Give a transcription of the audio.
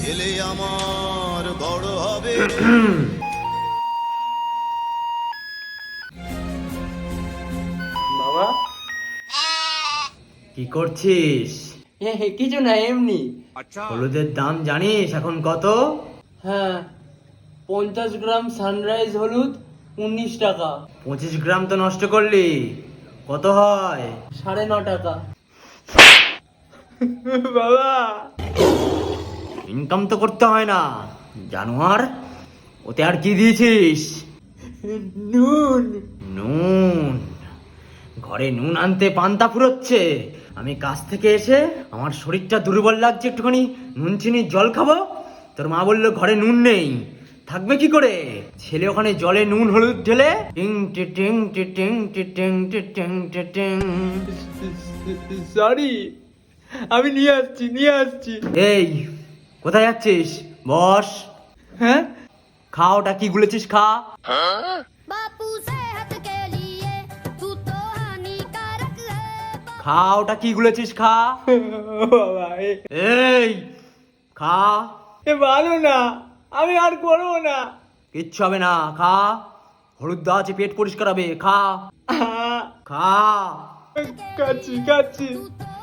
ছেলে আমার বড় হবে। বাবা, কি করছিস? কিছু না, এমনি। হলুদের দাম জানিস এখন কত? হ্যাঁ, 50 গ্রাম সানরাইজ হলুদ 19 টাকা। 25 গ্রাম তো নষ্ট করলি, কত হয়? 9.5 টাকা। বাবা, ইনকাম তো করতে হয় না জানোয়ার। ওতে আর কি দিয়েছিস? নুন। নুন? ঘরে নুন আনতে পান্তা ফুরোচ্ছে। আমি কাজ থেকে এসে আমার শরীরটা দুর্বল লাগছে, একটুখানি নুন চিনির জল খাবো, তোর মা বললো ঘরে নুন নেই। থাকবে কি করে? ছেলে ওখানে জলে নুন হলুদ ঢেলে টিং টি টিং টি টিং টি টিং টি টিং টি টিং। সরি, আমি নিয়ে আসছি। এই, কোথায় যাচ্ছিস? বস। হ্যাঁ, খা, ওটা কি গুলেছিস খা। बापू सेहत के लिए तू तो हानिकारक है। খা, ওটা কি গুলেছিস খা। বাবা, এই খা। ভালো না, আমি আর করবো না। কিচ্ছু হবে না, খা। হলুদ দেওয়া আছে, পেট পরিষ্কার হবে, খা। খা। খাচ্ছি। तू तो